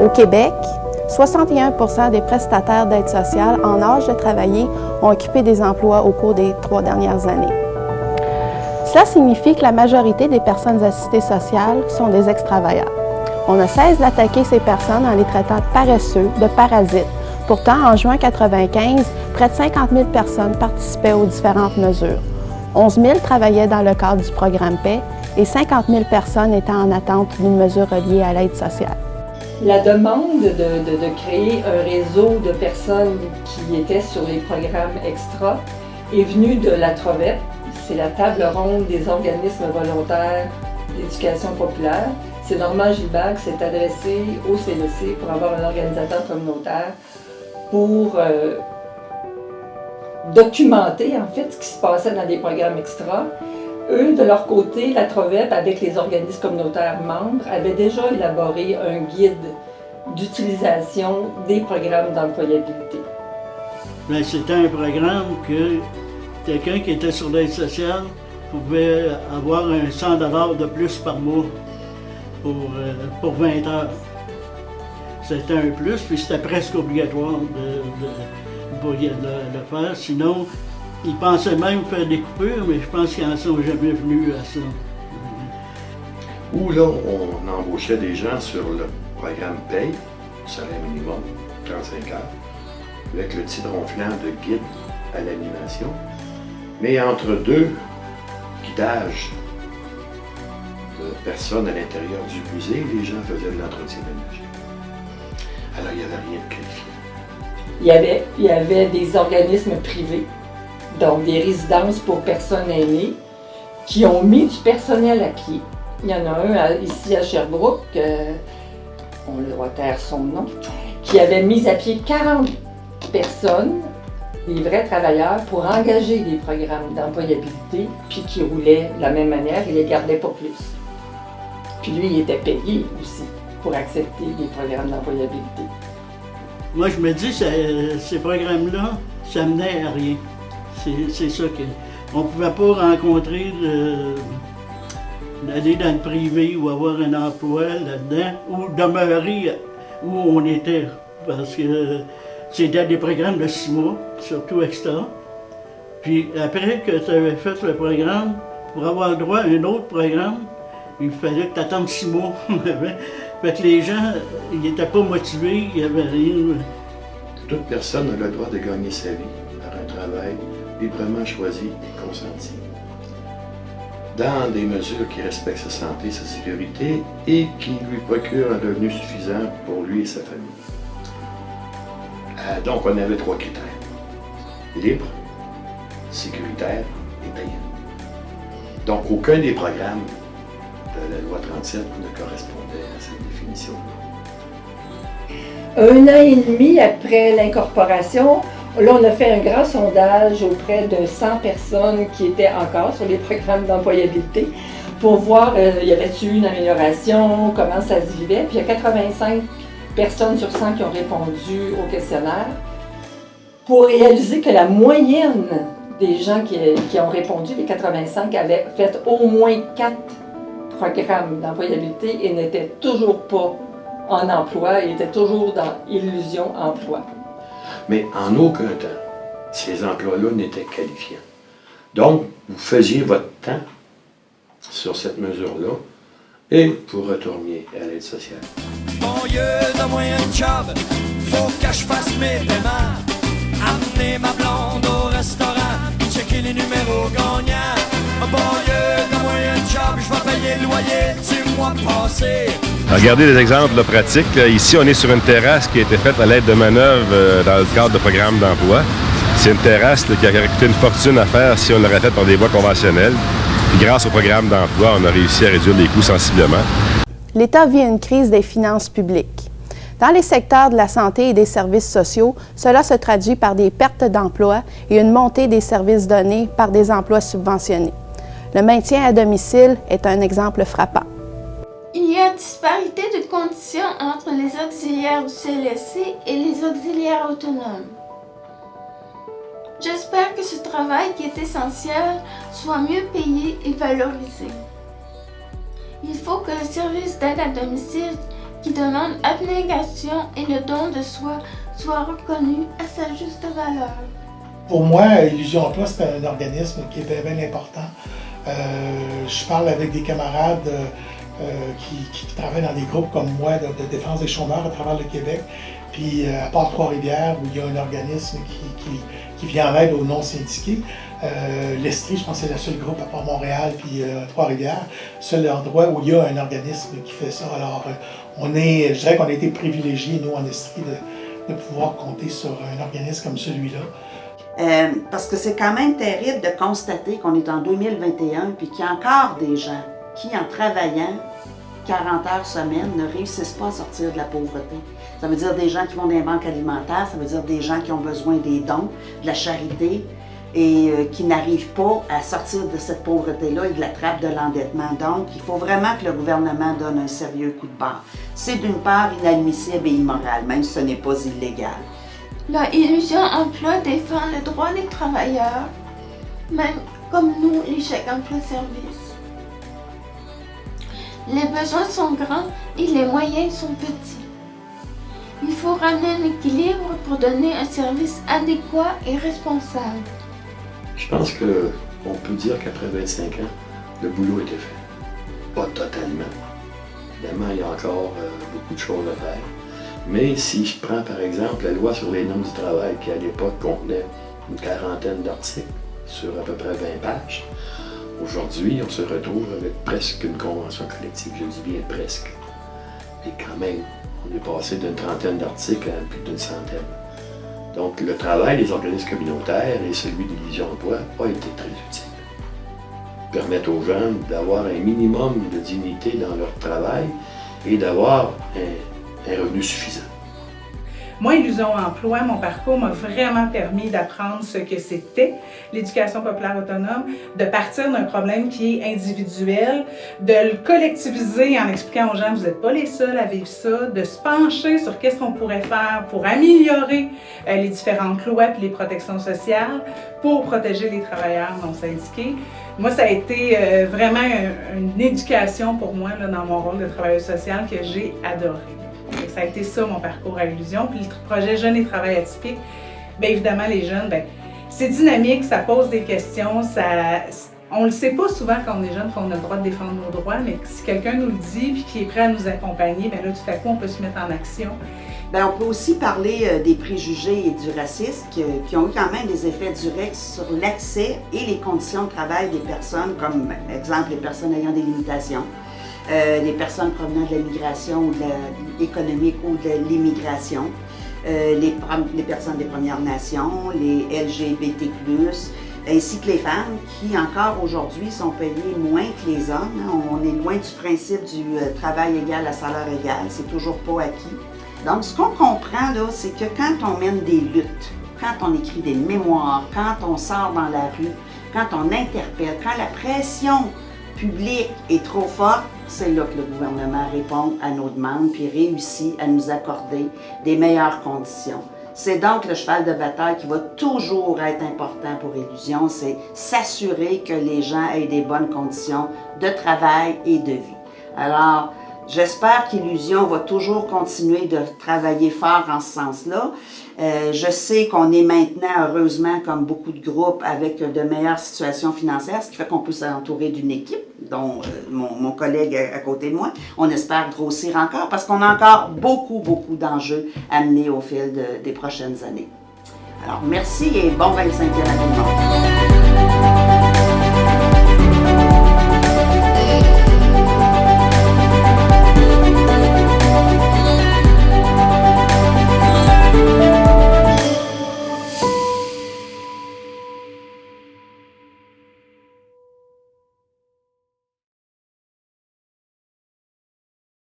Au Québec, 61% des prestataires d'aide sociale en âge de travailler ont occupé des emplois au cours des 3 dernières années. Cela signifie que la majorité des personnes assistées sociales sont des ex-travailleurs. On ne cesse d'attaquer ces personnes en les traitant de paresseux, de parasites. Pourtant, en juin 1995, près de 50 000 personnes participaient aux différentes mesures. 11 000 travaillaient dans le cadre du programme PAIE et 50 000 personnes étaient en attente d'une mesure reliée à l'aide sociale. La demande de créer un réseau de personnes qui étaient sur les programmes extra est venue de la TROVEP. C'est la table ronde des organismes volontaires d'éducation populaire. C'est Normand Gilbert qui s'est adressé au CLC pour avoir un organisateur communautaire pour documenter en fait ce qui se passait dans les programmes extra. Eux, de leur côté, la TROVEP, avec les organismes communautaires membres, avaient déjà élaboré un guide d'utilisation des programmes d'employabilité. C'était un programme que quelqu'un qui était sur l'aide sociale pouvait avoir un 100 $ de plus par mois pour 20 heures. C'était un plus, puis c'était presque obligatoire de le faire. Sinon, ils pensaient même faire des coupures, mais je pense qu'ils n'en sont jamais venus à ça. Où là, on embauchait des gens sur le programme PAIE, salaire minimum, 35 heures, avec le titre ronflant de guide à l'animation. Mais entre deux guidages de personnes à l'intérieur du musée, les gens faisaient de l'entretien ménager. Alors, il n'y avait rien de qualifié. Il y avait des organismes privés, donc des résidences pour personnes aînées, qui ont mis du personnel à pied. Il y en a un ici à Sherbrooke, on le doit taire son nom, qui avait mis à pied 40 personnes, des vrais travailleurs, pour engager des programmes d'employabilité, puis qui roulaient de la même manière, il ne les gardait pas plus. Puis lui, il était payé aussi pour accepter des programmes d'employabilité. Moi, je me dis que ces programmes-là, ça menait à rien. C'est ça qu'on ne pouvait pas rencontrer, d'aller dans le privé ou avoir un emploi là-dedans, ou demeurer où on était. Parce que c'était des programmes de 6 mois, surtout extra. Puis après que tu avais fait le programme, pour avoir droit à un autre programme, il fallait que tu attendes 6 mois. Fait que les gens, ils n'étaient pas motivés, il n'y avait rien. Toute personne a le droit de gagner sa vie par un travail librement choisi et consenti, dans des mesures qui respectent sa santé, sa sécurité et qui lui procurent un revenu suffisant pour lui et sa famille. Donc on avait 3 critères: libre, sécuritaire et payant. Donc aucun des programmes de la loi 37 ne correspondait à cette définition-là. 1 an et demi après l'incorporation, là, on a fait un grand sondage auprès de 100 personnes qui étaient encore sur les programmes d'employabilité pour voir, y avait-il eu une amélioration, comment ça se vivait. Puis il y a 85 personnes sur 100 qui ont répondu au questionnaire pour réaliser que la moyenne des gens qui ont répondu, les 85, avaient fait au moins 4 programmes d'employabilité et n'étaient toujours pas en emploi et étaient toujours dans illusion emploi. Mais en aucun temps, ces emplois-là n'étaient qualifiants. Donc, vous faisiez votre temps sur cette mesure-là et vous retourniez à l'aide sociale. Bon Dieu, donne-moi un job, faut que je fasse mes paiements. Amener ma blonde au restaurant, checker les numéros gagnants. Bon Dieu, donne-moi un job, je vais payer le loyer du mois passé. Regardez des exemples là, pratiques. Là. Ici, on est sur une terrasse qui a été faite à l'aide de manœuvres dans le cadre de programmes d'emploi. C'est une terrasse là, qui aurait coûté une fortune à faire si on l'aurait faite par des voies conventionnelles. Puis grâce au programme d'emploi, on a réussi à réduire les coûts sensiblement. L'État vit une crise des finances publiques. Dans les secteurs de la santé et des services sociaux, cela se traduit par des pertes d'emplois et une montée des services donnés par des emplois subventionnés. Le maintien à domicile est un exemple frappant. Il y a disparité de conditions entre les auxiliaires du CLSC et les auxiliaires autonomes. J'espère que ce travail qui est essentiel soit mieux payé et valorisé. Il faut que le service d'aide à domicile, qui demande abnégation et le don de soi soit reconnu à sa juste valeur. Pour moi, Illusion Emploi, c'est un organisme qui est bien important. Je parle avec des camarades qui travaillent dans des groupes comme moi de défense des chômeurs à travers le Québec. Puis à part Trois-Rivières, où il y a un organisme qui vient en aide aux non-syndiqués, l'Estrie, je pense que c'est le seul groupe à part Montréal puis Trois-Rivières, seul endroit où il y a un organisme qui fait ça. Alors, je dirais qu'on a été privilégiés, nous, en Estrie, de pouvoir compter sur un organisme comme celui-là. Parce que c'est quand même terrible de constater qu'on est en 2021 puis qu'il y a encore des gens qui, en travaillant 40 heures semaine, ne réussissent pas à sortir de la pauvreté. Ça veut dire des gens qui vont dans les banques alimentaires, ça veut dire des gens qui ont besoin des dons, de la charité et qui n'arrivent pas à sortir de cette pauvreté-là et de la trappe de l'endettement. Donc, il faut vraiment que le gouvernement donne un sérieux coup de barre. C'est d'une part inadmissible et immoral, même si ce n'est pas illégal. La Illusion Emploi défend le droit des travailleurs, même comme nous, les chèques emploi-service. Les besoins sont grands et les moyens sont petits. Il faut ramener un équilibre pour donner un service adéquat et responsable. Je pense qu'on peut dire qu'après 25 ans, le boulot était fait. Pas totalement. Évidemment, il y a encore beaucoup de choses à faire. Mais si je prends par exemple la loi sur les normes du travail qui à l'époque contenait une quarantaine d'articles sur à peu près 20 pages, aujourd'hui on se retrouve avec presque une convention collective, je dis bien presque. Et quand même, on est passé d'une trentaine d'articles à plus d'une centaine. Donc le travail des organismes communautaires et celui de l'Illusion Emploi a été très utile. Permettre aux jeunes d'avoir un minimum de dignité dans leur travail et d'avoir un revenu suffisant. Moi, Illusion Emploi, mon parcours m'a vraiment permis d'apprendre ce que c'était l'éducation populaire autonome, de partir d'un problème qui est individuel, de le collectiviser en expliquant aux gens que vous n'êtes pas les seuls à vivre ça, de se pencher sur qu'est-ce qu'on pourrait faire pour améliorer les différentes lois et les protections sociales pour protéger les travailleurs non syndiqués. Moi, ça a été vraiment une éducation pour moi là, dans mon rôle de travailleuse sociale que j'ai adoré. Et ça a été ça mon parcours à Illusion. Puis le projet Jeunes et Travail atypique, bien évidemment les jeunes, bien, c'est dynamique, ça pose des questions, on ne le sait pas souvent quand on est jeune qu'on a le droit de défendre nos droits, mais si quelqu'un nous le dit puis qui est prêt à nous accompagner, bien là tout à coup on peut se mettre en action. Bien, on peut aussi parler des préjugés et du racisme qui ont eu quand même des effets directs sur l'accès et les conditions de travail des personnes, comme exemple les personnes ayant des limitations. Les personnes provenant de la migration ou de l'économique ou de l'immigration, les personnes des Premières Nations, les LGBT+, ainsi que les femmes qui encore aujourd'hui sont payées moins que les hommes. On est loin du principe du travail égal à salaire égal, c'est toujours pas acquis. Donc ce qu'on comprend là, c'est que quand on mène des luttes, quand on écrit des mémoires, quand on sort dans la rue, quand on interpelle, quand la pression publique est trop forte, c'est là que le gouvernement répond à nos demandes puis réussit à nous accorder des meilleures conditions. C'est donc le cheval de bataille qui va toujours être important pour Illusion, c'est s'assurer que les gens aient des bonnes conditions de travail et de vie. Alors, j'espère qu'Illusion va toujours continuer de travailler fort en ce sens-là. Je sais qu'on est maintenant, heureusement, comme beaucoup de groupes, avec de meilleures situations financières, ce qui fait qu'on peut s'entourer d'une équipe, dont mon collègue à côté de moi. On espère grossir encore parce qu'on a encore beaucoup d'enjeux à mener au fil des prochaines années. Alors, merci et bon 25e à tout le monde.